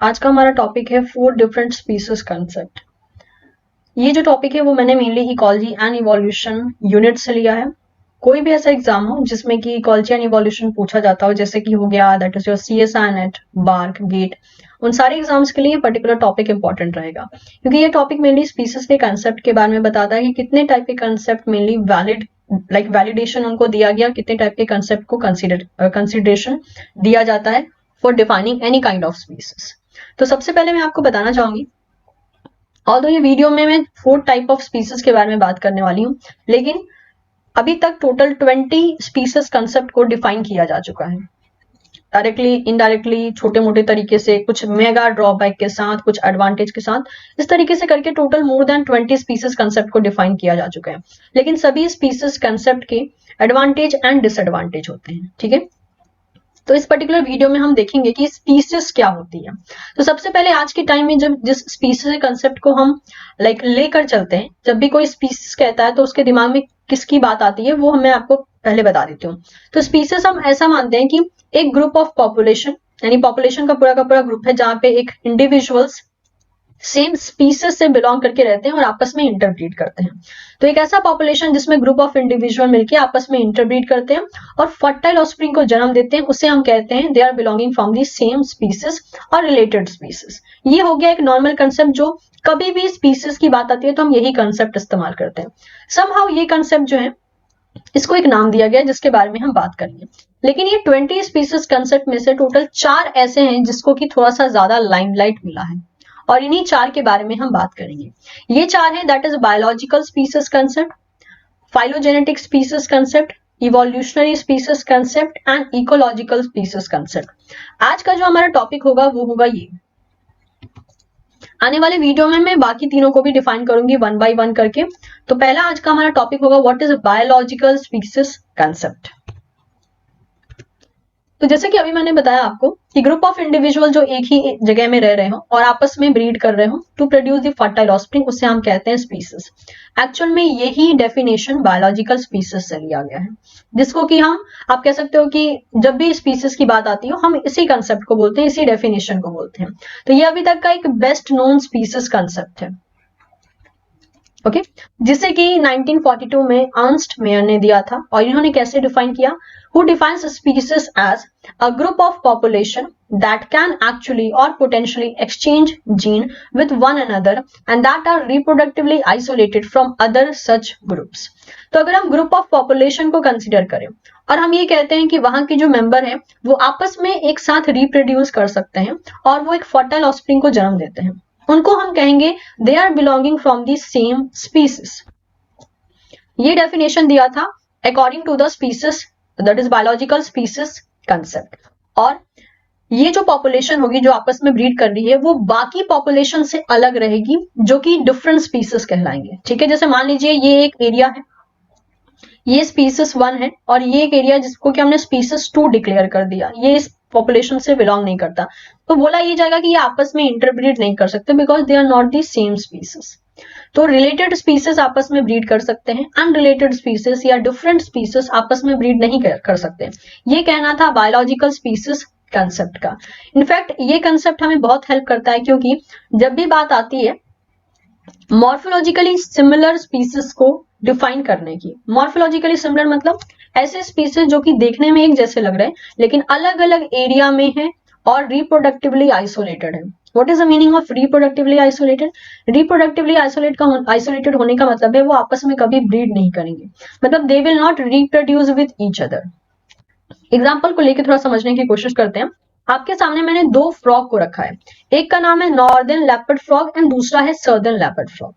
आज का हमारा टॉपिक है 4 डिफरेंट स्पीसीज कंसेप्ट। ये जो टॉपिक है वो मैंने mainly ecology and evolution unit से लिया है। कोई भी ऐसा एग्जाम हो जिसमें कि इकोलॉजी एंड इवोल्यूशन पूछा जाता हो, जैसे कि हो गया that is your CSI NET, BARC, GATE, उन सारे एग्जाम्स के लिए पर्टिकुलर टॉपिक इंपॉर्टेंट रहेगा, क्योंकि ये टॉपिक मेनली स्पीसीज के कंसेप्ट के बारे में बताता है कि कितने टाइप के कंसेप्ट मेनली वैलिड वैलिडेशन उनको दिया गया, कितने टाइप के कंसेप्ट को कंसिडरेशन दिया जाता है for defining any kind of species. तो सबसे पहले मैं आपको बताना चाहूंगी, ऑल्दो ये वीडियो में मैं 4 टाइप ऑफ स्पीसीज के बारे में बात करने वाली हूँ, लेकिन अभी तक टोटल 20 स्पीसीज कंसेप्ट को डिफाइन किया जा चुका है, डायरेक्टली इनडायरेक्टली, छोटे मोटे तरीके से, कुछ मेगा ड्रॉबैक के साथ, कुछ एडवांटेज के साथ, इस तरीके से करके total more than 20 species concept को डिफाइन किया जा चुका है। लेकिन सभी स्पीसीज कंसेप्ट के एडवांटेज एंड डिसएडवांटेज होते हैं, ठीक है। तो इस पर्टिकुलर वीडियो में हम देखेंगे कि स्पीसीज क्या होती है। तो सबसे पहले आज के टाइम में जब जिस स्पीसीज कंसेप्ट को हम लेकर चलते हैं, जब भी कोई स्पीसीज कहता है तो उसके दिमाग में किसकी बात आती है वो मैं आपको पहले बता देती हूँ। तो स्पीसीज हम ऐसा मानते हैं कि एक ग्रुप ऑफ पॉपुलेशन, यानी पॉपुलेशन का पूरा ग्रुप है जहां पे एक इंडिविजुअल्स सेम स्पीसीज से बिलोंग करके रहते हैं और आपस में इंटरब्रीड करते हैं। तो एक ऐसा पॉपुलेशन जिसमें ग्रुप ऑफ इंडिविजुअल मिलकर आपस में इंटरब्रीड करते हैं और फर्टाइल ऑफस्प्रिंग को जन्म देते हैं, उसे हम कहते हैं they are belonging from the same species और रिलेटेड स्पीसीज। ये हो गया एक नॉर्मल कंसेप्ट, जो कभी भी स्पीसीज की बात आती है तो हम यही कंसेप्ट इस्तेमाल करते हैं। समहाउ ये कंसेप्ट जो है इसको एक नाम दिया गया जिसके बारे में हम बात करेंगे। लेकिन ये 20 स्पीसीज कंसेप्ट में से टोटल 4 ऐसे हैं जिसको कि थोड़ा सा ज्यादा लाइमलाइट मिला है, और इन्हीं 4 के बारे में हम बात करेंगे। ये 4 है, that is biological species concept, phylogenetic species concept, evolutionary species concept and ecological species concept. आज का जो हमारा टॉपिक होगा वो होगा ये। आने वाले वीडियो में मैं बाकी तीनों को भी डिफाइन करूंगी 1 बाय 1 करके। तो पहला आज का हमारा टॉपिक होगा what is biological species concept. तो जैसे कि अभी मैंने बताया आपको कि ग्रुप ऑफ इंडिविजुअल जो एक ही जगह में रह रहे हो और आपस में ब्रीड कर रहे हो to produce the fertile offspring, उसे हम कहते हैं स्पीसीज। एक्चुअल में यही डेफिनेशन बायोलॉजिकल स्पीसीज से लिया गया है, जिसको कि हम आप कह सकते हो कि जब भी स्पीसीज की बात आती हो हम इसी कंसेप्ट को बोलते हैं, इसी डेफिनेशन को बोलते हैं। तो ये अभी तक का एक बेस्ट नोन स्पीसीज कंसेप्ट है, ओके, जिसे कि 1942 में अर्नस्ट मेयर ने दिया था। और इन्होंने कैसे डिफाइन किया? Who defines a species as a group of population that can actually or potentially exchange gene with one another and that are reproductively isolated from other such groups। तो अगर हम ग्रुप ऑफ पॉपुलेशन को consider करें और हम ये कहते हैं कि वहां के जो मेंबर हैं वो आपस में एक साथ रिप्रोड्यूस कर सकते हैं और वो एक फर्टाइल ऑफस्प्रिंग को जन्म देते हैं, उनको हम कहेंगे they are belonging from the same species. ये डेफिनेशन दिया था according to the species, that is biological species concept. और ये जो पॉपुलेशन होगी जो आपस में ब्रीड कर रही है वो बाकी पॉपुलेशन से अलग रहेगी, जो कि डिफरेंट स्पीसीज कहलाएंगे, ठीक है। जैसे मान लीजिए ये एक एरिया है, ये स्पीसीज 1 है और ये एक एरिया जिसको कि हमने स्पीसीज 2 डिक्लेयर कर दिया, ये इस पॉपुलेशन से बिलोंग नहीं करता, तो बोला ये जाएगा कि ये आपस में इंटरब्रीड नहीं कर सकते because they are not the same species. तो रिलेटेड स्पीसीज आपस में ब्रीड कर सकते हैं, अनरिलेटेड स्पीसीज या डिफरेंट स्पीसीज आपस में ब्रीड नहीं कर सकते। ये कहना था बायोलॉजिकल स्पीसीज कंसेप्ट का। इनफैक्ट ये कंसेप्ट हमें बहुत हेल्प करता है, क्योंकि जब भी बात आती है मॉर्फोलॉजिकली सिमिलर स्पीसीज को डिफाइन करने की, मॉर्फोलॉजिकली सिमिलर मतलब ऐसे स्पीसीज जो कि देखने में एक जैसे लग रहे हैं लेकिन अलग अलग एरिया में है और रिप्रोडक्टिवली आइसोलेटेड है। What is the meaning of reproductively isolated? Reproductively isolated होने का मतलब है वो आपस में कभी ब्रीड नहीं करेंगे, मतलब they will not reproduce with each other। Example को लेकर थोड़ा समझने की कोशिश करते हैं। आपके सामने मैंने 2 फ्रॉग को रखा है, एक का नाम है नॉर्दर्न लेपर्ड फ्रॉग एंड दूसरा है southern leopard frog.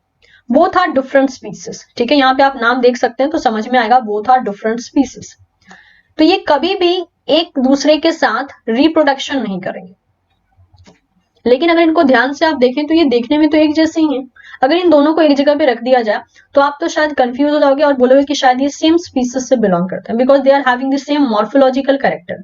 Both are different species, ठीक है, यहाँ पे आप नाम देख सकते हैं तो समझ में आएगा बोथ आर डिफरेंट स्पीसीज। तो ये कभी भी एक दूसरे के साथ रिप्रोडक्शन नहीं करेंगे, लेकिन अगर इनको ध्यान से आप देखें तो ये देखने में तो एक जैसे ही हैं। अगर इन दोनों को एक जगह पे रख दिया जाए तो आप तो शायद कंफ्यूज हो जाओगे और बोलोगे कि शायद ये सेम स्पीसीज से बिलोंग करते हैं because they are having the same morphological character.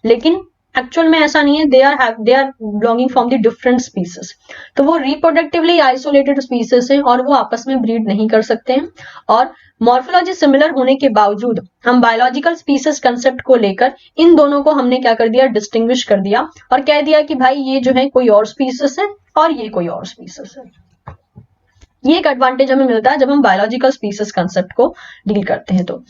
लेकिन एक्चुअल में ऐसा नहीं है, they are belonging from the different species. तो वो रिप्रोडक्टिवली आइसोलेटेड स्पीसीज है और वो आपस में ब्रीड नहीं कर सकते हैं। और मॉर्फोलॉजी सिमिलर होने के बावजूद हम बायोलॉजिकल स्पीसीज कंसेप्ट को लेकर इन दोनों को हमने क्या कर दिया, डिस्टिंग्विश कर दिया और कह दिया कि भाई ये जो है कोई और स्पीसीज है और ये कोई और स्पीसीज है। ये एक एडवांटेज हमें मिलता है जब हम बायोलॉजिकल स्पीसीज कंसेप्ट को डील करते हैं। तो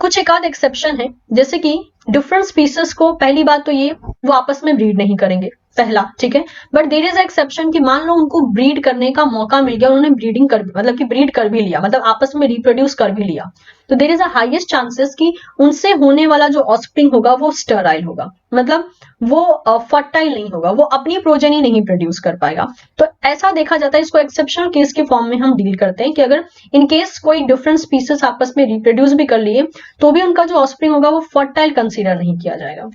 कुछ एक आध एक्सेप्शन है, जैसे कि डिफरेंट स्पीसीज को, पहली बात तो ये वो आपस में ब्रीड नहीं करेंगे, पहला, ठीक है। बट देयर इज एक्सेप्शन कि मान लो उनको ब्रीड करने का मौका मिल गया, उन्होंने ब्रीडिंग कर मतलब कि ब्रीड कर भी लिया, मतलब आपस में रिप्रोड्यूस कर भी लिया, तो there is a highest chances कि उनसे होने वाला जो ऑफस्प्रिंग होगा वो स्टेराइल होगा, मतलब वो फर्टाइल नहीं होगा, वो अपनी प्रोजेनी नहीं प्रोड्यूस कर पाएगा। तो ऐसा देखा जाता है, इसको एक्सेप्शनल केस के फॉर्म में हम डील करते हैं कि अगर इन केस कोई डिफरेंट स्पीसीज आपस में रिप्रोड्यूस भी कर लिए तो भी उनका जो ऑफस्प्रिंग होगा वो फर्टाइल कंसीडर नहीं किया जाएगा।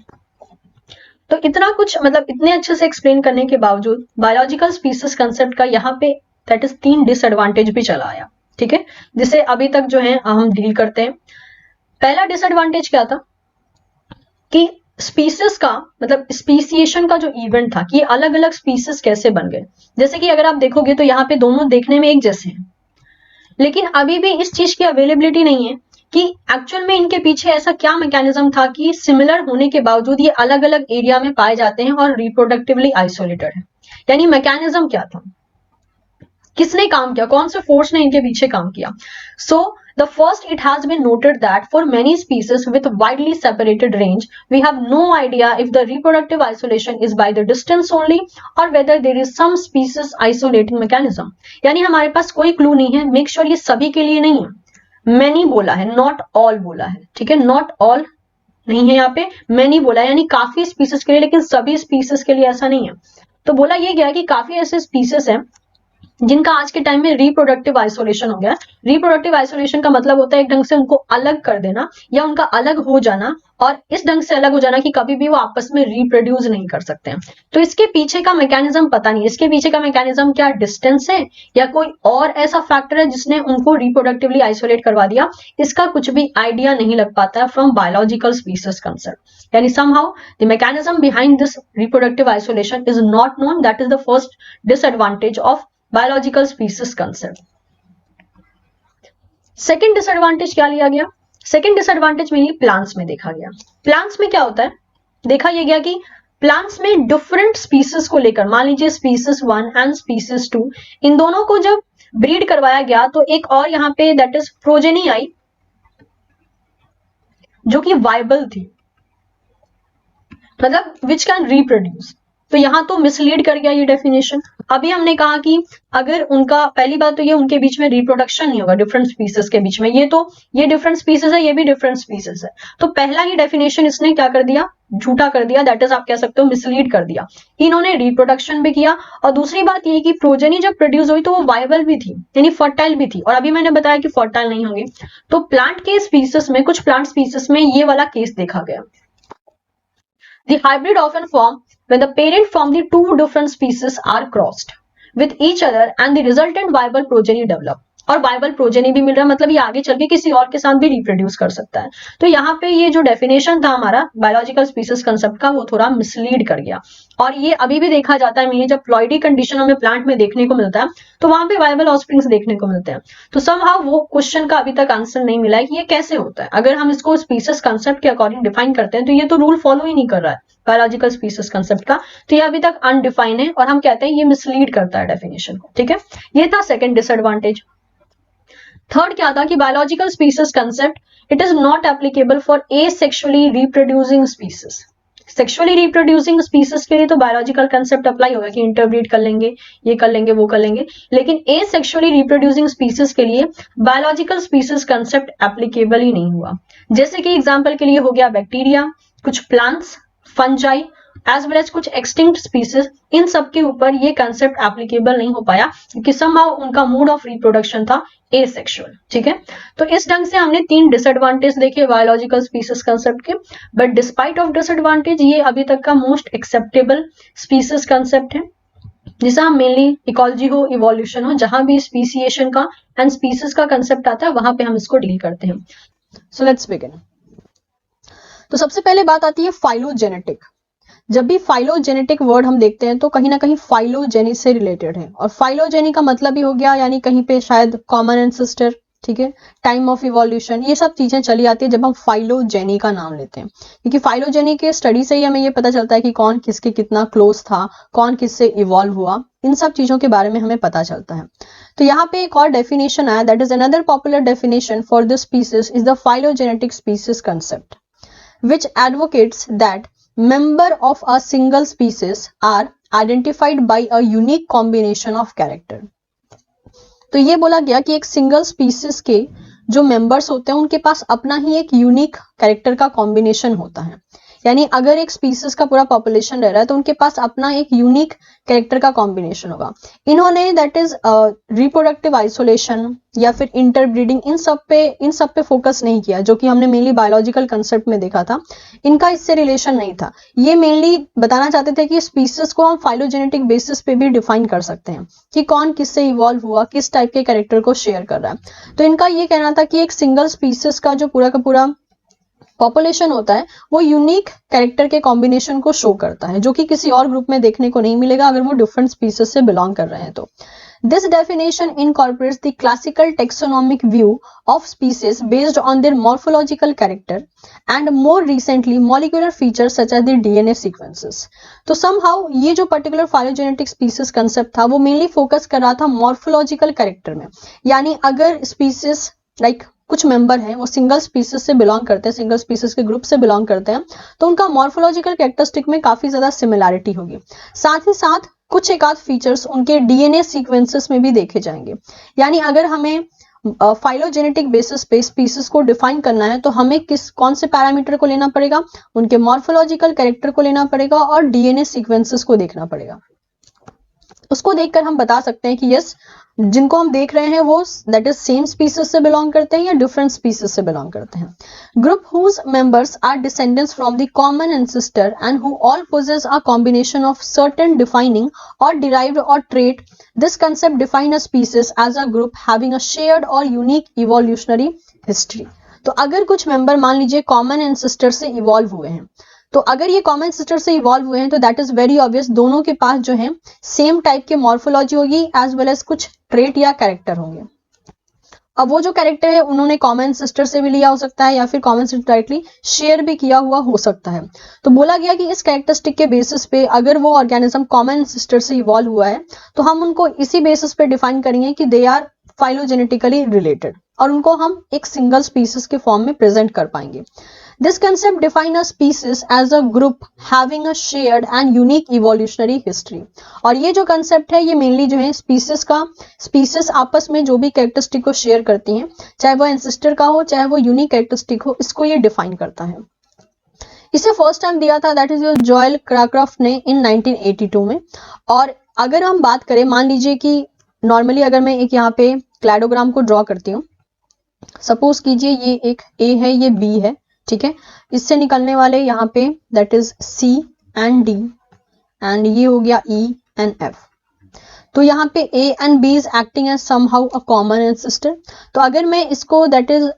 तो इतना कुछ मतलब इतने अच्छे से एक्सप्लेन करने के बावजूद बायोलॉजिकल स्पीसीज कंसेप्ट का यहाँ पे दैट इज 3 डिसएडवांटेज भी चला आया, ठीक है, जिसे अभी तक जो है हम डील करते हैं। पहला डिसएडवांटेज क्या था कि स्पीसीज का मतलब स्पीसिएशन का जो इवेंट था कि अलग अलग स्पीसीज कैसे बन गए। जैसे कि अगर आप देखोगे तो यहाँ पे दोनों देखने में एक जैसे हैं, लेकिन अभी भी इस चीज की अवेलेबिलिटी नहीं है कि एक्चुअल में इनके पीछे ऐसा क्या मैकेनिज्म था कि सिमिलर होने के बावजूद ये अलग अलग एरिया में पाए जाते हैं और रिप्रोडक्टिवली आइसोलेटेड है। यानी मैकेनिज्म क्या था, किसने काम किया, कौन से फोर्स ने इनके पीछे काम किया। सो the first, it has been noted that for many species with widely separated range, we have no idea if the reproductive isolation is by the distance only or whether there is some species isolating mechanism। यानी हमारे पास कोई clue नहीं है, make sure ये सभी के लिए नहीं है, मैनी बोला है, नॉट ऑल बोला है, ठीक है, नॉट ऑल नहीं है यहाँ पे, मैनी बोला है, यानी काफी स्पीसीज के लिए, लेकिन सभी स्पीसीज के लिए ऐसा नहीं है। तो बोला ये गया कि काफी ऐसे स्पीसीज हैं जिनका आज के टाइम में रिप्रोडक्टिव आइसोलेशन हो गया। रिप्रोडक्टिव आइसोलेशन का मतलब होता है एक ढंग से उनको अलग कर देना या उनका अलग हो जाना, और इस ढंग से अलग हो जाना कि कभी भी वो आपस में रिप्रोड्यूस नहीं कर सकते हैं। तो इसके पीछे का मैकेनिज्म पता नहीं, इसके पीछे का मैकेनिज्म क्या डिस्टेंस है या कोई और ऐसा फैक्टर है जिसने उनको रिप्रोडक्टिवली आइसोलेट करवा दिया, इसका कुछ भी आइडिया नहीं लग पाता है फ्रॉम बायोलॉजिकल स्पीसीज कंसेप्ट। यानी somehow the mechanism behind this reproductive isolation is not known। that is the first disadvantage of biological species concept. Second disadvantage क्या लिया गया, सेकेंड डिसएडवांटेज में प्लांट्स में देखा गया। प्लांट्स में क्या होता है, देखा यह गया कि प्लांट्स में डिफरेंट स्पीसीज को लेकर, मान लीजिए स्पीसीज 1 एंड स्पीसीज 2, इन दोनों को जब ब्रीड करवाया गया तो एक और यहाँ पे दैट इज प्रोजेनी आई जो कि वाइबल थी, मतलब विच कैन रिप्रोड्यूस। तो यहां तो मिसलीड कर गया ये डेफिनेशन। अभी हमने कहा कि अगर उनका, पहली बात तो ये उनके बीच में रिप्रोडक्शन नहीं होगा डिफरेंट स्पीसीज के बीच में, ये डिफरेंट स्पीसीज है, ये भी डिफरेंट स्पीसीज है, तो पहला ही डेफिनेशन इसने क्या कर दिया, झूठा कर दिया, दैट इज आप कह सकते हो मिसलीड कर दिया। इन्होंने रिप्रोडक्शन भी किया, और दूसरी बात ये कि प्रोजेनी जब प्रोड्यूस हुई तो वो वाइबल भी थी, यानी फर्टाइल भी थी, और अभी मैंने बताया कि फर्टाइल नहीं होंगे। तो प्लांट के स्पीसीज में, कुछ प्लांट स्पीसीज में ये वाला केस देखा गया। The hybrid often form when the parent from the two different species are crossed with each other and the resultant viable progeny develop। और वाइबल प्रोजेनी भी मिल रहा है, मतलब ये आगे चल के किसी और के साथ भी रिप्रोड्यूस कर सकता है। तो यहाँ पे ये जो डेफिनेशन था हमारा बायोलॉजिकल स्पीसीज कंसेप्ट का, वो थोड़ा मिसलीड कर गया। और ये अभी भी देखा जाता है, मेनली जब प्लॉइडी कंडीशन हमें प्लांट में देखने को मिलता है तो वहां पे वाइबल ऑफस्प्रिंग्स देखने को मिलते हैं। तो समहाउ वो क्वेश्चन का अभी तक आंसर नहीं मिला है कि ये कैसे होता है। अगर हम इसको स्पीसीज कंसेप्ट के अकॉर्डिंग डिफाइन करते हैं तो ये तो रूल फॉलो ही नहीं कर रहा है बायोलॉजिकल स्पीसीज कंसेप्ट का, तो ये अभी तक अनडिफाइन है और हम कहते हैं ये मिसलीड करता है डेफिनेशन को, ठीक है। ये था सेकंड डिसएडवांटेज। थर्ड क्या था कि biological species concept it is not applicable for asexually reproducing species. Sexually reproducing species के लिए तो बायोलॉजिकल कंसेप्ट अप्लाई होगा कि इंटरब्रीड कर लेंगे, ये कर लेंगे, वो कर लेंगे, लेकिन एसेक्सुअली रिप्रोड्यूसिंग स्पीसीज के लिए बायोलॉजिकल स्पीसीज कंसेप्ट एप्लीकेबल ही नहीं हुआ। जैसे कि एग्जांपल के लिए हो गया बैक्टीरिया, कुछ plants, fungi as well as कुछ एक्सटिंक्ट स्पीसीज, इन सब के ऊपर ये कंसेप्ट एप्लीकेबल नहीं हो पाया क्योंकि समहाउ उनका मोड ऑफ रिप्रोडक्शन था एसेक्सुअल, ठीक है। तो इस ढंग से हमने 3 डिसएडवांटेज देखे बायोलॉजिकल स्पीसीज कंसेप्ट के, बट डिस्पाइट ऑफ डिसएडवांटेज ये अभी तक का मोस्ट एक्सेप्टेबल स्पीसीज कंसेप्ट है, जिसे हम मेनली इकोलॉजी हो, इवोल्यूशन हो, जहां भी स्पीसिएशन का एंड स्पीसीज का कंसेप्ट आता है वहां पे हम इसको डील करते हैं। सो लेट्स बिगिन। तो सबसे पहले बात आती है फाइलोजेनेटिक। जब भी फाइलोजेनेटिक वर्ड हम देखते हैं तो कहीं ना कहीं फाइलोजेनी से रिलेटेड है, और फाइलोजेनी का मतलब ही हो गया यानी कहीं पे शायद कॉमन एंसेस्टर, ठीक है, टाइम ऑफ इवोल्यूशन, ये सब चीजें चली आती है जब हम फाइलोजेनी का नाम लेते हैं, क्योंकि फाइलोजेनी के स्टडी से ही हमें ये पता चलता है कि कौन किसके कितना क्लोज था, कौन किससे इवॉल्व हुआ, इन सब चीजों के बारे में हमें पता चलता है। तो यहाँ पे एक और डेफिनेशन आया, that is another popular definition for this species is the phylogenetic species concept, which advocates that member of a single species are identified by a unique combination of character। तो ये बोला गया कि एक सिंगल स्पीसीज के जो members होते हैं उनके पास अपना ही एक यूनिक कैरेक्टर का कॉम्बिनेशन होता है, यानी अगर एक स्पीसीज का पूरा पॉपुलेशन रह रहा है तो उनके पास अपना एक यूनिक कैरेक्टर का कॉम्बिनेशन होगा। इन्होंने दैट इज रिप्रोडक्टिव आइसोलेशन या फिर इंटरब्रीडिंग, इन सब पे फोकस नहीं किया, जो कि हमने मेनली बायोलॉजिकल कंसेप्ट में देखा था, इनका इससे रिलेशन नहीं था। ये मेनली बताना चाहते थे कि स्पीसीज को हम फाइलोजेनेटिक बेसिस पे भी डिफाइन कर सकते हैं कि कौन किससे इवॉल्व हुआ, किस टाइप के कैरेक्टर को शेयर कर रहा है। तो इनका ये कहना था कि एक सिंगल स्पीसीज का जो पूरा का पूरा पॉपुलेशन होता है वो यूनिक कैरेक्टर के कॉम्बिनेशन को शो करता है, जो कि किसी और ग्रुप में देखने को नहीं मिलेगा अगर वो डिफरेंट स्पीसीज से बिलोंग कर रहे हैं। तो this definition incorporates the classical taxonomic view of species based on their morphological character and more recently molecular features such as the DNA sequences। तो somehow ये जो particular phylogenetic species concept था वो mainly focus कर रहा था morphological character में, यानी अगर species like कुछ मेंबर हैं वो सिंगल स्पीसीज से बिलोंग करते हैं, सिंगल स्पीसीज के ग्रुप से बिलोंग करते हैं, तो उनका मॉर्फोलॉजिकल कैरेक्टरिस्टिक में काफी ज्यादा सिमिलैरिटी होगी। साथ ही साथ कुछ एक आध फीचर्स उनके डीएनए सीक्वेंसेस में भी देखे जाएंगे। यानी अगर हमें फाइलोजेनेटिक बेसिस पे स्पीसीज को डिफाइन करना है तो हमें कौन से पैरामीटर को लेना पड़ेगा, उनके मॉर्फोलॉजिकल कैरेक्टर को लेना पड़ेगा और डीएनए सीक्वेंसेस को देखना पड़ेगा। उसको देखकर हम बता सकते हैं कि यस, जिनको हम देख रहे हैं वो दैट इज सेम स्पीसीज से बिलोंग करते हैं या डिफरेंट स्पीसीज से बिलोंग करते हैं। Group whose members are descendants from the common ancestor and who all possess a combination of certain defining और डिराइव्ड और trait, this concept define a species as a group having a shared और unique evolutionary history. तो अगर कुछ member मान लीजिए common ancestor से evolve हुए हैं, तो अगर ये कॉमन सिस्टर से इवॉल्व हुए हैं तो दैट इज वेरी ऑब्वियस दोनों के पास जो है सेम टाइप के मॉर्फोलॉजी होगी एज वेल एज कुछ ट्रेट या कैरेक्टर होंगे। अब वो जो कैरेक्टर है उन्होंने कॉमन सिस्टर से भी लिया हो सकता है या फिर कॉमन सिस्टर डायरेक्टली शेयर भी किया हुआ हो सकता है। तो बोला गया कि इस कैरेक्टरिस्टिक के बेसिस पे अगर वो ऑर्गेनिज्म कॉमन सिस्टर से इवॉल्व हुआ है तो हम उनको इसी बेसिस पे डिफाइन करेंगे कि दे आर फाइलोजेनेटिकली रिलेटेड और उनको हम एक सिंगल स्पीसीज के फॉर्म में प्रेजेंट कर पाएंगे। This concept defines a species as a group having a shared and unique evolutionary history। और ये जो कंसेप्ट है ये मेनली जो है स्पीसीज आपस में जो भी कैरेक्टरिस्टिक को शेयर करती हैं, चाहे वो एंसेस्टर का हो चाहे वो यूनिक कैरेक्टरिस्टिक हो, इसको ये डिफाइन करता है। इसे फर्स्ट टाइम दिया था दैट इज जॉयल क्राक्राफ्ट ने इन 1982 में। और अगर हम बात करें, मान लीजिए कि नॉर्मली अगर मैं एक यहाँ पे क्लैडोग्राम को ड्रॉ करती हूँ, सपोज कीजिए ये एक ए है, ये बी है, ठीक है, इससे निकलने वाले यहाँ पे that is C and D एंड ये हो गया ई एंड एफ। तो यहाँ पे A and B is acting as somehow a common ancestor. तो अगर मैं इसको दैट इज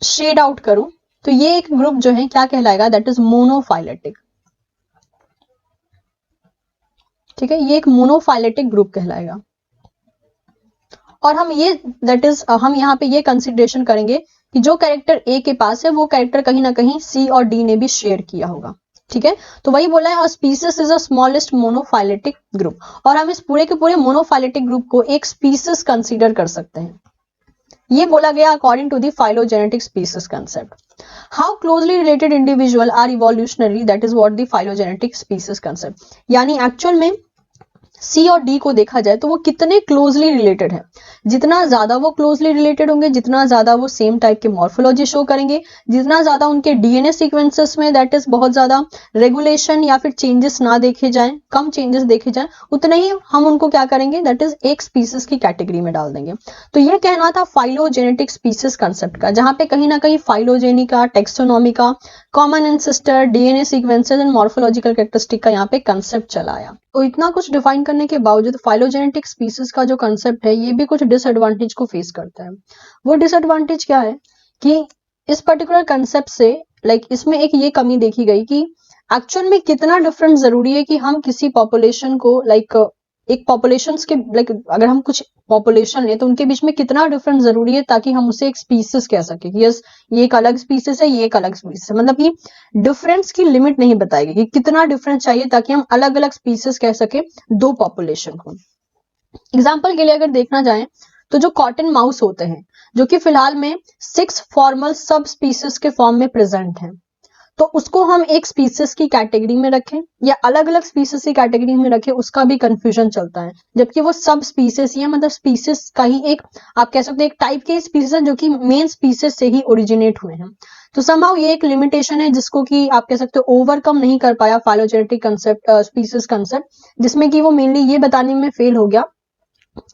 शेड आउट करूं तो ये एक ग्रुप जो है क्या कहलाएगा, दैट इज मोनोफाइलेटिक। ठीक है, ये एक मोनोफाइलेटिक ग्रुप कहलाएगा। और हम ये दैट इज हम यहाँ पे ये कंसिडरेशन करेंगे कि जो कैरेक्टर ए के पास है वो कैरेक्टर कहीं ना कहीं सी और डी ने भी शेयर किया होगा। ठीक है, तो वही बोला है species is a smallest monophyletic group, और हम इस पूरे के पूरे मोनोफाइलेटिक ग्रुप को एक स्पीसीज कंसीडर कर सकते हैं। ये बोला गया according to the phylogenetic species concept. How closely related individual are evolutionary, that is what the phylogenetic species concept. यानी एक्चुअल में सी और डी को देखा जाए तो वो कितने क्लोजली रिलेटेड है, जितना ज्यादा वो क्लोजली रिलेटेड होंगे, जितना ज्यादा वो सेम टाइप के मॉर्फोलॉजी शो करेंगे, जितना ज्यादा उनके डीएनए सीक्वेंसेस में दैट इज बहुत ज्यादा रेगुलेशन या फिर चेंजेस ना देखे जाएं, कम चेंजेस देखे जाएं, उतने ही हम उनको क्या करेंगे, दैट इज एक स्पीसीज की कैटेगरी में डाल देंगे। तो ये कहना था फाइलोजेनेटिक स्पीसीज कंसेप्ट का, जहां पे कहीं ना कहीं फाइलोजेनी का, टेक्सोनॉमी का, common ancestor, DNA sequences and morphological characteristic का यहाँ पे कंसेप्ट चला आया। तो इतना कुछ डिफाइन करने के बावजूद फाइलोजेनेटिक स्पीसीज का जो कंसेप्ट है ये भी कुछ डिसएडवांटेज को फेस करता है। वो डिसएडवांटेज क्या है कि इस पर्टिकुलर कंसेप्ट से इसमें एक ये कमी देखी गई कि एक्चुअल में कितना डिफरेंस जरूरी है कि हम किसी पॉपुलेशन को एक पॉपुलेशंस के अगर हम कुछ पॉपुलेशन ले तो उनके बीच में कितना डिफरेंस जरूरी है ताकि हम उसे एक स्पीसीज कह सके। यस, ये एक अलग स्पीसीज है, ये एक अलग स्पीसीज है, मतलब कि डिफरेंस की लिमिट नहीं बताएगी कि कितना डिफरेंस चाहिए ताकि हम अलग अलग स्पीसीज कह सके दो पॉपुलेशन को। एग्जाम्पल के लिए अगर देखना जाए तो जो कॉटन माउस होते हैं, जो कि फिलहाल में 6 फॉर्मल सब स्पीसीज के फॉर्म में प्रेजेंट हैं, तो उसको हम एक स्पीसीज की कैटेगरी में रखें या अलग अलग स्पीसीज की कैटेगरी में रखें, उसका भी कंफ्यूजन चलता है, जबकि वो सब स्पीसीज ही है, मतलब स्पीसीज का ही एक आप कह सकते हैं एक टाइप के स्पीसीज है जो कि मेन स्पीसीज से ही ओरिजिनेट हुए हैं। तो समहाउ ये एक लिमिटेशन है जिसको कि आप कह सकते हो ओवरकम नहीं कर पाया फाइलोजेनेटिक कंसेप्ट, स्पीसीज कंसेप्ट, जिसमें कि वो मेनली ये बताने में फेल हो गया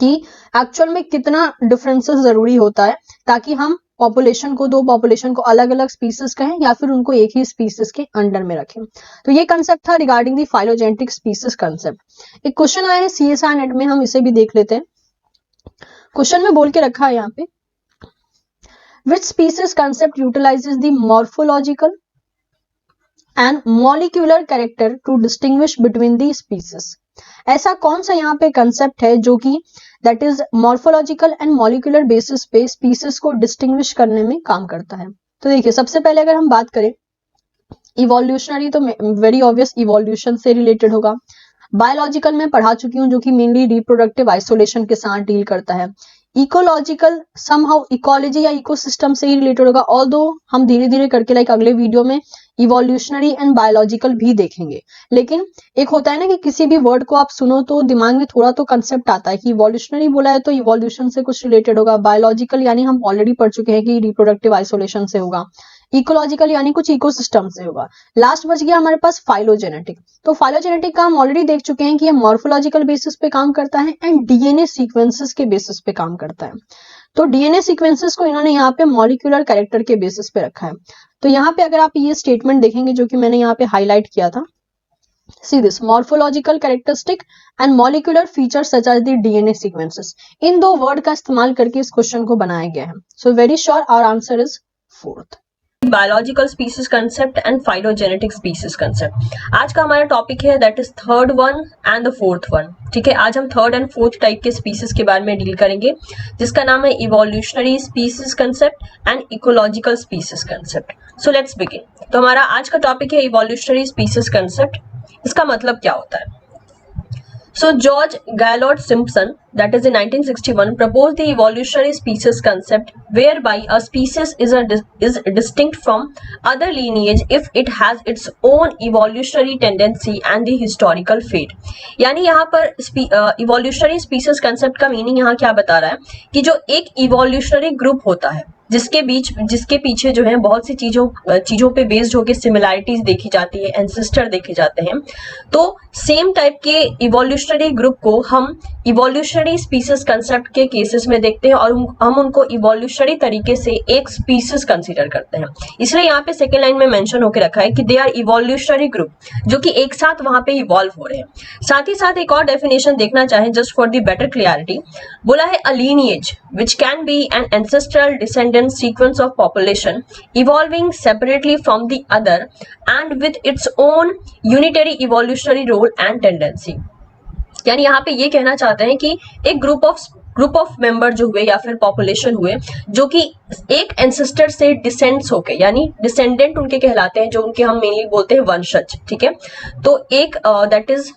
कि एक्चुअल में कितना डिफरेंसेस जरूरी होता है ताकि हम दो पॉपुलेशन को अलग अलग स्पीसीज कहें या फिर उनको एक ही स्पीसीज के अंडर में रखें। तो ये कंसेप्ट था regarding the phylogenetic species concept. एक क्वेश्चन आया है CSIR नेट में, हम इसे भी देख लेते हैं। क्वेश्चन में बोल के रखा है यहाँ पे, which species concept utilises the morphological and molecular character to distinguish between the species. ऐसा कौन सा यहाँ पे कंसेप्ट है जो कि that is morphological and molecular basis पे स्पीसीज को डिस्टिंग्विश करने में काम करता है। तो देखिए, सबसे पहले अगर हम बात करें इवोल्यूशनरी, तो वेरी ऑब्वियस इवोल्यूशन से रिलेटेड होगा। बायोलॉजिकल में पढ़ा चुकी हूँ जो कि मेनली रिप्रोडक्टिव आइसोलेशन के साथ डील करता है। इकोलॉजिकल समहाउ इकोलॉजी या इकोसिस्टम से ही रिलेटेड होगा, ऑल्दो हम धीरे धीरे करके अगले वीडियो में इवोल्यूशनरी एंड बायोलॉजिकल भी देखेंगे। लेकिन एक होता है ना कि किसी भी वर्ड को आप सुनो तो दिमाग में थोड़ा तो कंसेप्ट आता है कि इवोल्यूशनरी बोला है तो इवोल्यूशन से कुछ रिलेटेड होगा, बायोलॉजिकल यानी हम ऑलरेडी पढ़ चुके हैं कि रिप्रोडक्टिव आइसोलेशन से होगा, इकोलॉजिकल यानी कुछ इकोसिस्टम से होगा, लास्ट बच गया हमारे पास फाइलोजेनेटिक। तो फाइलोजेनेटिक का हम ऑलरेडी देख चुके हैं कि ये मॉर्फोलॉजिकल बेसिस पे काम करता है एंड डीएनए सीक्वेंसेस के बेसिस पे काम करता है। तो डीएनए सीक्वेंसेस को इन्होंने यहाँ पे मॉलिक्यूलर कैरेक्टर के बेसिस पे रखा है। तो यहाँ पे अगर आप ये स्टेटमेंट देखेंगे जो कि मैंने यहाँ पे हाईलाइट किया था, see this morphological characteristic and molecular features such as the DNA sequences, इन दो वर्ड का इस्तेमाल करके इस क्वेश्चन को बनाया गया है। So very sure our answer is fourth. Biological species concept and phylogenetic species concept आज का हमारा टॉपिक है, that is third one and the fourth one. ठीक है, आज हम थर्ड एंड फोर्थ टाइप के स्पीसीज के बारे में डील करेंगे जिसका नाम है evolutionary species concept and ecological species concept. So let's begin. तो हमारा आज का टॉपिक है इवोल्यूशनरी स्पीसीज कंसेप्ट। इसका मतलब क्या होता है? So George Gaylord Simpson, that is in 1961, proposed the evolutionary species concept, whereby a species is distinct from other lineage if it has its own evolutionary tendency and the historical fate. यानी यहाँ पर evolutionary species concept का meaning यहाँ क्या बता रहा है कि जो एक evolutionary group होता है जिसके पीछे जो है बहुत सी चीजों पे बेस्ड होकर सिमिलैरिटीज देखी जाती है, एंसेस्टर देखे जाते हैं, तो सेम टाइप के इवोल्यूशनरी ग्रुप को हम इवोल्यूशनरी स्पीसीज कंसेप्ट के केसेस में देखते हैं और हम उनको इवोल्यूशनरी तरीके से एक स्पीसीज कंसीडर करते हैं। इसलिए यहाँ पे सेकेंड लाइन में मेंशन होकर रखा है कि दे आर इवोल्यूशनरी ग्रुप, जो कि एक साथ वहां पे इवॉल्व हो रहे हैं। साथ ही साथ एक और डेफिनेशन देखना चाहें just for the better clarity, बोला है अ lineage which can be an ancestral descendant sequence of population evolving separately from the other and with its own unitary evolutionary role and tendency। यानी यहाँ पे ये कहना चाहते हैं कि एक ग्रुप ऑफ मेंबर जो हुए या फिर पॉपुलेशन हुए जो कि एक एंसेस्टर से डिसेंड्स होके, यानी डिसेंडेंट उनके कहलाते हैं, जो उनके हम मेनली बोलते हैं वंशज। ठीक है, तो एक दैट इज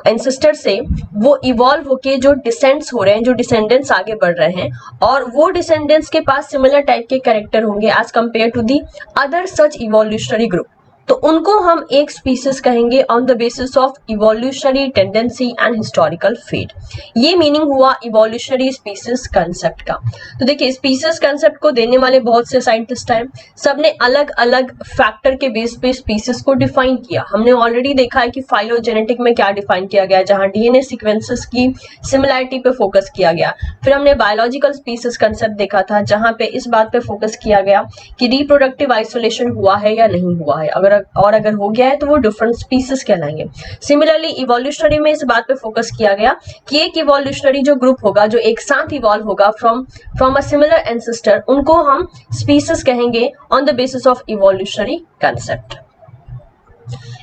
एंसेस्टर से वो इवॉल्व होके जो डिसेंड्स हो रहे हैं, जो डिसेंडेंट्स आगे बढ़ रहे हैं, और वो डिसेंडेंट्स के पास सिमिलर टाइप के कैरेक्टर होंगे as compare to the other such evolutionary group, तो उनको हम एक स्पीसीज कहेंगे on the basis of evolutionary tendency and historical fate. ये मीनिंग हुआ इवोल्यूशनरी स्पीसीज कंसेप्ट का। तो देखिए, स्पीसीज कंसेप्ट को देने वाले बहुत से साइंटिस्ट हैं, सबने अलग अलग फैक्टर के बेस पे स्पीसीज को डिफाइन किया। हमने ऑलरेडी देखा है कि फाइलोजेनेटिक में क्या डिफाइन किया गया, जहां डीएनए सीक्वेंसेस की सिमिलैरिटी पे फोकस किया गया। फिर हमने बायोलॉजिकल स्पीसीज कंसेप्ट देखा था, जहां पे इस बात पे फोकस किया गया कि रिप्रोडक्टिव आइसोलेशन हुआ है या नहीं हुआ है, अगर हो गया है तो वो डिफरेंट स्पीसीज कहलाएंगे। सिमिलरली इवोल्यूशनरी में इस बात पे फोकस किया गया कि एक इवोल्यूशनरी जो ग्रुप होगा जो एक साथ इवॉल्व होगा फ्रॉम अ सिमिलर एंसेस्टर, उनको हम स्पीसीज कहेंगे on the basis of evolutionary concept.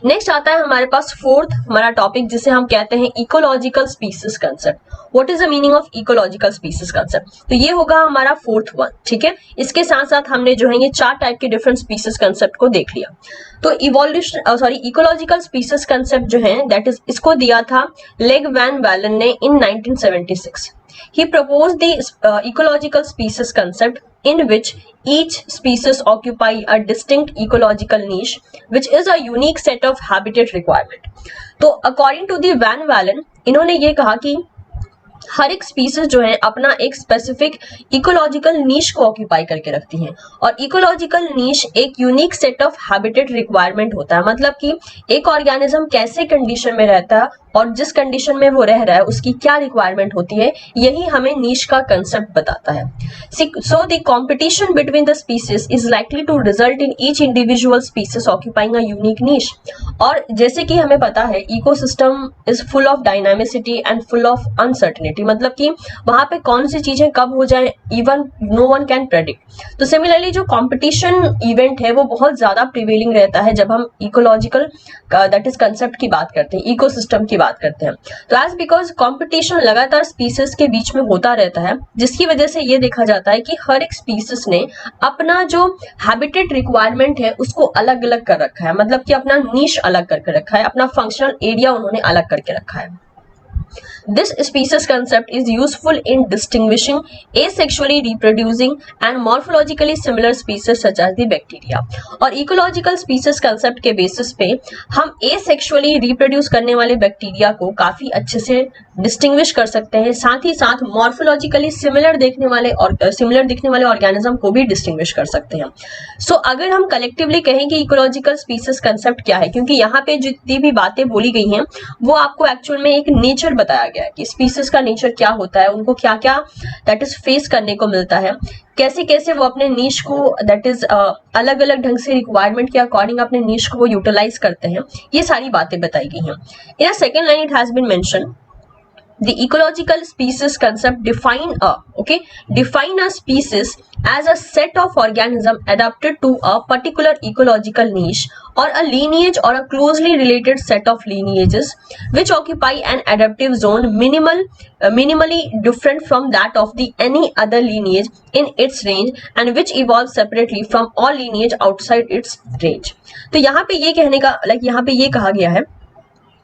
Next आता है हमारे पास फोर्थ हमारा टॉपिक जिसे हम कहते हैं ecological species concept. What is the meaning of ecological species concept? तो ये होगा हमारा फोर्थ वन, ठीक है। इसके साथ साथ हमने जो है ये 4 टाइप के डिफरेंट स्पीसीज कंसेप्ट को देख लिया। तो इकोलॉजिकल स्पीसीज कंसेप्ट जो है दैट इज इसको दिया था लेग वैन वैलन ने इन 1976। He proposed the ecological species concept in which each species occupy a distinct ecological niche which is a unique set of habitat requirement. तो according to the Van Walen इन्होंने ये कहा कि हर एक species जो है अपना एक स्पेसिफिक इकोलॉजिकल नीश को ऑक्यूपाई करके रखती हैं और इकोलॉजिकल नीश एक unique set of habitat requirement होता है। मतलब कि एक ऑर्गेनिज्म कैसे कंडीशन में रहता है और जिस कंडीशन में वो रह रहा है उसकी क्या रिक्वायरमेंट होती है, यही हमें नीश का कंसेप्ट बताता है। So the competition between the species is likely to result in each individual species occupying a unique niche. और जैसे कि हमें पता है ecosystem is full of dynamicity and full of uncertainty, मतलब कि वहां पे कौन सी चीजें कब हो जाए even know one can predict. तो सिमिलरली जो कंपटीशन इवेंट है वो बहुत ज्यादा प्रिवेलिंग रहता है जब हम इकोलॉजिकल दैट इज कंसेप्ट की बात करते हैं, इकोसिस्टम की बात करते हैं। तो एज बिकॉज कंपटीशन लगातार स्पीसीज के बीच में होता रहता है जिसकी वजह से ये देखा जाता है कि हर एक स्पीसीज ने अपना जो हैबिटेट रिक्वायरमेंट है उसको अलग अलग कर रखा है, मतलब कि अपना नीश अलग करके रखा है, अपना फंक्शनल एरिया उन्होंने अलग करके रखा है। This species concept is useful in distinguishing asexually reproducing and morphologically similar species such as the bacteria। और ecological species concept के बेसिस पे हम asexually reproduce करने वाले बैक्टीरिया को काफी अच्छे से डिस्टिंग्विश कर सकते हैं, साथ ही साथ मॉर्फोलॉजिकली सिमिलर दिखने वाले ऑर्गेनिज्म को भी डिस्टिंग्विश कर सकते हैं। सो अगर हम कलेक्टिवली कहें कि इकोलॉजिकल स्पीसीज कंसेप्ट क्या है, क्योंकि यहाँ पे जितनी भी बातें बोली गई हैं वो आपको एक्चुअल में एक नेचर बताया गया है कि स्पीसीज का नेचर क्या होता है, उनको क्या क्या दैट इज फेस करने को मिलता है, कैसे कैसे वो अपने नीश को दैट इज अलग अलग ढंग से रिक्वायरमेंट के अकॉर्डिंग अपने नीश को वो यूटिलाइज करते हैं, ये सारी बातें बताई गई हैं। In second line it has been mention the ecological species concept define a species as a set of organism adapted to a particular ecological niche or a lineage or a closely related set of lineages which occupy an adaptive zone minimally different from that of the any other lineage in its range and which evolves separately from all lineage outside its range। तो यहाँ पे ये कहने का यहाँ पे ये कहा गया है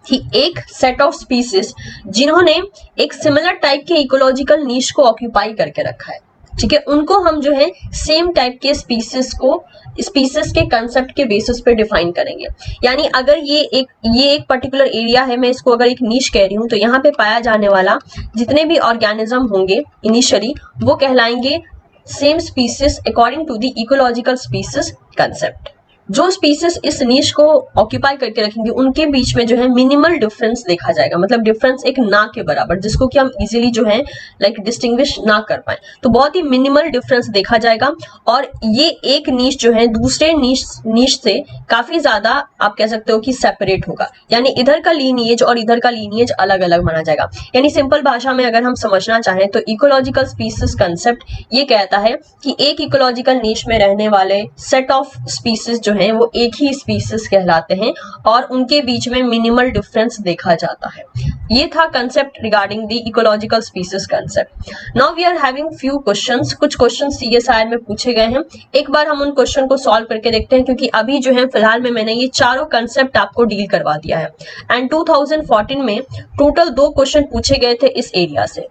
कि एक सेट ऑफ स्पीसीज जिन्होंने एक सिमिलर टाइप के इकोलॉजिकल नीश को ऑक्यूपाई करके रखा है, ठीक है, उनको हम जो है सेम टाइप के स्पीसीज के कंसेप्ट के बेसिस पे डिफाइन करेंगे। यानी अगर ये एक पर्टिकुलर एरिया है, मैं इसको अगर एक नीश कह रही हूँ, तो यहाँ पे पाया जाने वाला जितने भी ऑर्गेनिज्म होंगे इनिशियली वो कहलाएंगे same species according to the ecological species concept. जो स्पीसीज इस नीश को ऑक्यूपाई करके रखेंगे उनके बीच में जो है मिनिमल डिफरेंस देखा जाएगा, मतलब डिफरेंस एक ना के बराबर, जिसको कि हम इजीली जो है डिस्टिंग्विश ना कर पाए, तो बहुत ही मिनिमल डिफरेंस देखा जाएगा। और ये एक नीश जो है दूसरे नीश से काफी ज्यादा आप कह सकते हो कि सेपरेट होगा, यानी इधर का लीनिएज और इधर का लीनिएज अलग अलग माना जाएगा। यानी सिंपल भाषा में अगर हम समझना चाहें तो इकोलॉजिकल स्पीसीज कंसेप्ट ये कहता है कि एक इकोलॉजिकल नीश में रहने वाले सेट ऑफ स्पीसीज जो हैं वो एक ही स्पीसीज कहलाते हैं और उनके बीच में मिनिमल डिफरेंस देखा जाता है। ये था concept regarding the ecological species concept. Now we are having few questions, कुछ क्वेश्चंस सीएसआईआर में पूछे गए हैं, एक बार हम उन क्वेश्चन को सॉल्व करके देखते हैं, क्योंकि अभी जो है फिलहाल में मैंने ये चारों कंसेप्ट आपको डील करवा दिया है एंड 2014 में टोटल 2 क्वेश्चन पूछे गए थे इस एरिया से।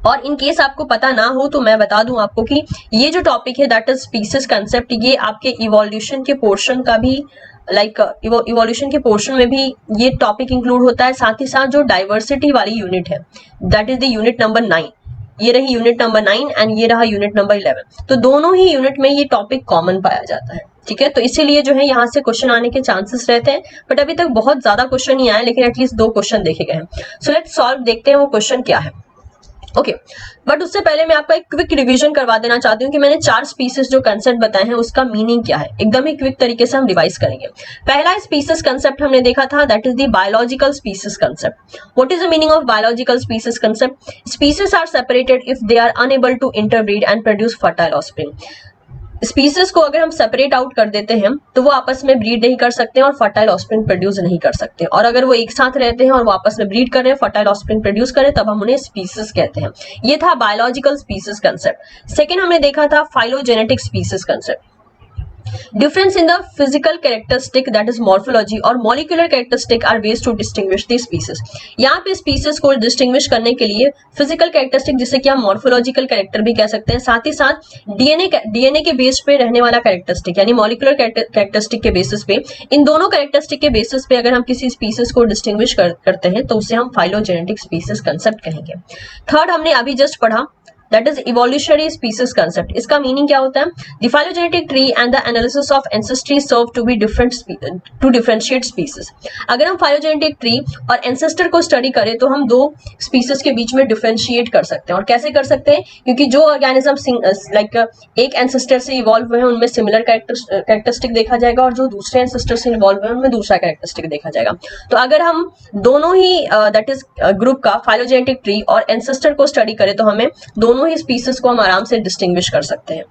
और इन केस आपको पता ना हो तो मैं बता दूं आपको कि ये जो टॉपिक है दैट इज स्पीसीज कंसेप्ट, ये आपके इवोल्यूशन के पोर्शन का भी इवोल्यूशन के पोर्शन में भी ये टॉपिक इंक्लूड होता है। साथ ही साथ जो डाइवर्सिटी वाली यूनिट है that is the unit number 9, ये रही यूनिट नंबर 9 एंड ये रहा यूनिट नंबर 11, तो दोनों ही यूनिट में ये टॉपिक कॉमन पाया जाता है, ठीक है। तो इसीलिए जो है यहाँ से क्वेश्चन आने के चांसेस रहते हैं, बट अभी तक बहुत ज्यादा क्वेश्चन नहीं आए, लेकिन एटलीस्ट 2 क्वेश्चन देखे गए हैं। सो लेट्स सॉल्व, देखते हैं वो क्वेश्चन क्या है। ओके, बट उससे पहले मैं आपका एक क्विक रिवीजन करवा देना चाहती हूँ कि मैंने 4 स्पीसीज जो कंसेप्ट बताए हैं उसका मीनिंग क्या है, एकदम ही क्विक तरीके से हम रिवाइज करेंगे। पहला स्पीसीज कंसेप्ट हमने देखा था that is the biological species concept. What is the meaning of biological species concept? Species are separated if they are unable to interbreed and produce fertile offspring. Species को अगर हम separate out कर देते हैं तो वो आपस में ब्रीड नहीं कर सकते और फर्टाइल ऑफस्प्रिंग प्रोड्यूस नहीं कर सकते, और अगर वो एक साथ रहते हैं और वो आपस में ब्रीड कर रहे हैं, फर्टाइल ऑफस्प्रिंग प्रोड्यूस करें, तब हम उन्हें स्पीसीज कहते हैं। ये था बायोलॉजिकल स्पीसीज कंसेप्ट। सेकेंड हमने देखा था phylogenetic species concept. Difference in the physical characteristic, that is morphology, और molecular characteristic are ways to distinguish the species। यहाँ पे species को distinguish करने के लिए physical characteristic, जिसे कि हम morphological character भी कह सकते हैं, साथ ही साथ DNA के बेस पे रहने वाला characteristic यानी molecular characteristic के बेसिस पे, इन दोनों characteristic के बेसिस पे अगर हम किसी species को distinguish करते हैं तो उसे हम phylogenetic species concept कहेंगे। थर्ड हमने अभी जस्ट पढ़ा, that is evolutionary species concept। इसका मीनिंग क्या होता है? The phylogenetic tree and the analysis of ancestry serve to be to differentiate species। अगर हम phylogenetic tree और ancestor को स्टडी करें तो हम दो species के बीच में डिफरेंशिएट कर सकते हैं। और कैसे कर सकते हैं? क्योंकि जो ऑर्गेनिज्म लाइक एक एंसेस्टर से इवॉल्व हुए हैं उनमें सिमिलर कैरेक्टरिस्टिक देखा जाएगा, और जो दूसरे एंसेस्टर से इवॉल्व हुए हैं उनमें दूसरा कैरेक्टरिस्टिक देखा जाएगा। तो अगर हम दोनों ही दैट इज ग्रुप का phylogenetic ट्री और एंसेस्टर को स्टडी करें तो हमें दोनों ही स्पीसीज को हम आराम से डिस्टिंग्विश कर सकते हैं।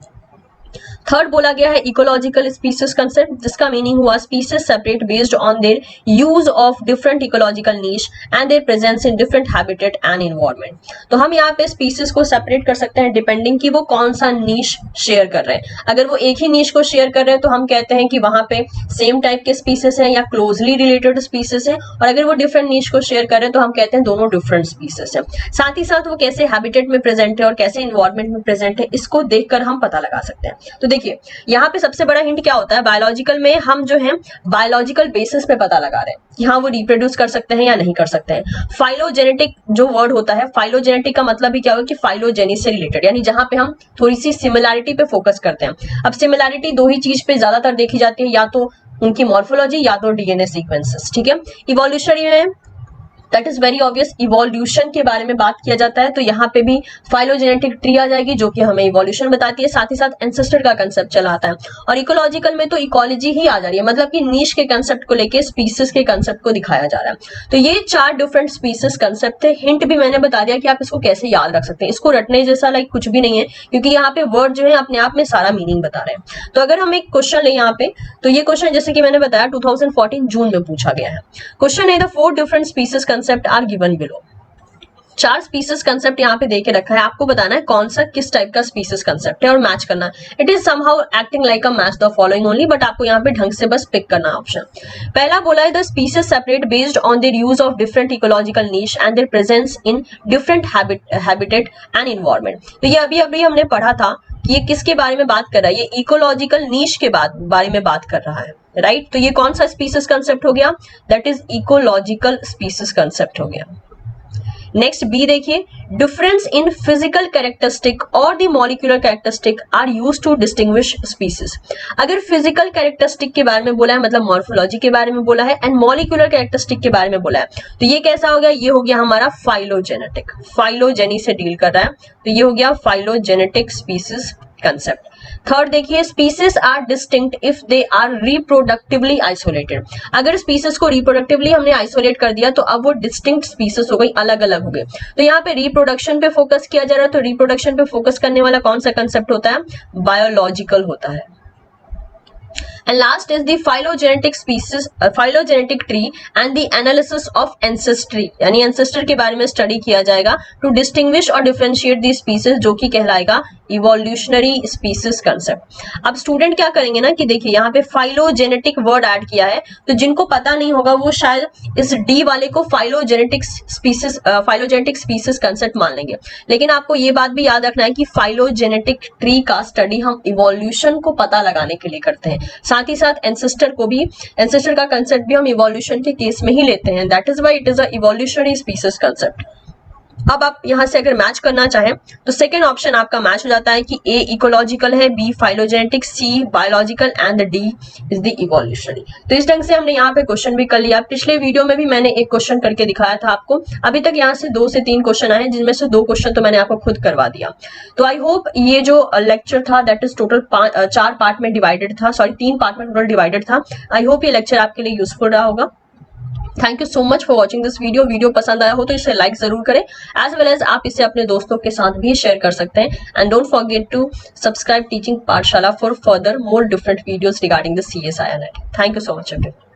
थर्ड बोला गया है इकोलॉजिकल स्पीसीज कंसेप्ट, जिसका मीनिंग हुआ species separate based on their use of different ecological niche and there presence in different habitat and environment. तो हम यहाँ पे स्पीसीज को सेपरेट कर सकते हैं डिपेंडिंग कि वो कौन सा नीश शेयर कर रहे हैं। अगर वो एक ही नीश को शेयर कर रहे हैं तो हम कहते हैं कि वहां पे सेम टाइप के स्पीसीज हैं या क्लोजली रिलेटेड स्पीसीज हैं, और अगर वो डिफरेंट नीश को शेयर कर रहे हैं तो हम कहते हैं दोनों डिफरेंट स्पीसीज हैं। साथ ही साथ वो कैसे हैबिटेट में प्रेजेंट है और कैसे एनवायरनमेंट में प्रेजेंट है, इसको देखकर हम पता लगा सकते हैं। तो देखिए यहाँ पे सबसे बड़ा हिंट क्या होता है, बायोलॉजिकल में हम जो है बायोलॉजिकल बेसिस पे पता लगा रहे हैं कि हाँ वो रिप्रोड्यूस कर सकते हैं या नहीं कर सकते हैं। फाइलोजेनेटिक जो वर्ड होता है, फाइलोजेनेटिक का मतलब ही क्या होगा कि फाइलोजेनी से रिलेटेड, यानी जहां पे हम थोड़ी सी सिमिलैरिटी पे फोकस करते हैं। अब सिमिलैरिटी दो ही चीज पे ज्यादातर देखी जाती है, या तो उनकी मॉर्फोलॉजी या तो डीएनए सीक्वेंसेस। ठीक है, इवोल्यूशनरी में that is very obvious, evolution के बारे में बात किया जाता है, तो यहाँ पे भी फाइलोजेनेटिक ट्री आ जाएगी जो कि हमें इवोल्यूशन बताती है, साथ ही साथ एंसेस्टर का कंसेप्ट चला आता है। और इकोलॉजिकल में तो इकोलॉजी ही आ जा रही है, मतलब कि नीश के कंसेप्ट को लेके स्पीसीज के कंसेप्ट को दिखाया जा रहा है। तो ये चार डिफरेंट स्पीसीज कंसेप्ट थे। हिंट भी मैंने बता दिया कि आप इसको कैसे याद रख सकते हैं। इसको रटने जैसा लाइक कुछ भी नहीं है, क्योंकि यहाँ पे वर्ड जो है अपने आप में सारा मीनिंग बता रहे हैं। तो अगर हम एक क्वेश्चन ले यहाँ पे, तो ये क्वेश्चन जैसे कि मैंने बताया 2014 जून में पूछा गया है। क्वेश्चन है the 4 different species concept are given below. 4 species concept यहाँ पे देके रखा है, आपको बताना है कौन सा किस टाइप का स्पीसीज कंसेप्ट है और मैच करना है। It is somehow acting like a match the following only, but आपको यहाँ पे ढंग से बस पिक करना है ऑप्शन। पहला बोला है the species separate based on their use of different ecological niche and there presence in different habitat and environment. तो ये अभी हमने पढ़ा था कि ये किसके बारे में बात कर रहा है, ये इकोलॉजिकल नीश के बारे में बात कर रहा है, राइट। तो ये कौन सा स्पीसीज कंसेप्ट हो गया, that is ecological species concept हो गया। नेक्स्ट बी देखिए, डिफरेंस इन फिजिकल कैरेक्टरिस्टिक और the molecular characteristic are used to distinguish species. अगर फिजिकल कैरेक्टरिस्टिक के बारे में बोला है, मतलब मॉर्फोलॉजी के बारे में बोला है, एंड मॉलिक्यूलर कैरेक्टरिस्टिक के बारे में बोला है, तो ये कैसा हो गया, ये हो गया हमारा फाइलोजेनेटिक, फाइलोजेनी से डील कर रहा है, तो ये हो गया फाइलोजेनेटिक स्पीसीज कंसेप्ट। थर्ड देखिए, species are distinct if they are reproductively isolated. अगर स्पीसीज को रिप्रोडक्टिवली हमने आइसोलेट कर दिया तो अब वो डिस्टिंक्ट स्पीसीज हो गई, अलग अलग हो गए। तो यहाँ पे रिप्रोडक्शन पे फोकस किया जा रहा है, तो रिप्रोडक्शन पे फोकस करने वाला कौन सा कंसेप्ट होता है, बायोलॉजिकल होता है। And last is the phylogenetic species, phylogenetic tree and the analysis of ancestry, यानी ancestor के बारे में स्टडी किया जाएगा to distinguish और differentiate the species, जो कि कहलाएगा इवोल्यूशनरी स्पीसीज कंसेप्ट। अब स्टूडेंट क्या करेंगे ना कि देखिए यहाँ पे फाइलोजेनेटिक वर्ड ऐड किया है, तो जिनको पता नहीं होगा वो शायद इस डी वाले को फाइलोजेनेटिक स्पीसीज कंसेप्ट मान लेंगे। लेकिन आपको ये बात भी याद रखना है कि फाइलोजेनेटिक ट्री का स्टडी हम इवोल्यूशन को पता लगाने के लिए करते हैं, साथ ही साथ एंसेस्टर का कंसेप्ट भी हम इवोल्यूशन के केस में ही लेते हैं, that is why it is a evolutionary species concept. अब आप यहां से अगर मैच करना चाहें तो सेकंड ऑप्शन आपका मैच हो जाता है कि ए इकोलॉजिकल है, B phylogenetic, C biological and D is the evolutionary. तो इस ढंग से हमने यहाँ पे क्वेश्चन भी कर लिया। पिछले वीडियो में भी मैंने एक क्वेश्चन करके दिखाया था आपको, अभी तक यहाँ से 2 से 3 क्वेश्चन आए, जिनमें से 2 क्वेश्चन तो मैंने आपको खुद करवा दिया। तो आई होप ये जो लेक्चर था दैट इज टोटल 4 पार्ट में डिवाइडेड था, सॉरी 3 पार्ट में टोटल डिवाइडेड था। आई होप ये लेक्चर आपके लिए यूजफुल रहा होगा। Thank you so much for watching this video. Video पसंद आया हो तो इसे लाइक जरूर करें, एज वेल एज आप इसे अपने दोस्तों के साथ भी शेयर कर सकते हैं। And don't forget to subscribe teaching Pathshala for further more different videos regarding the CSIR NET। Thank you so much everyone.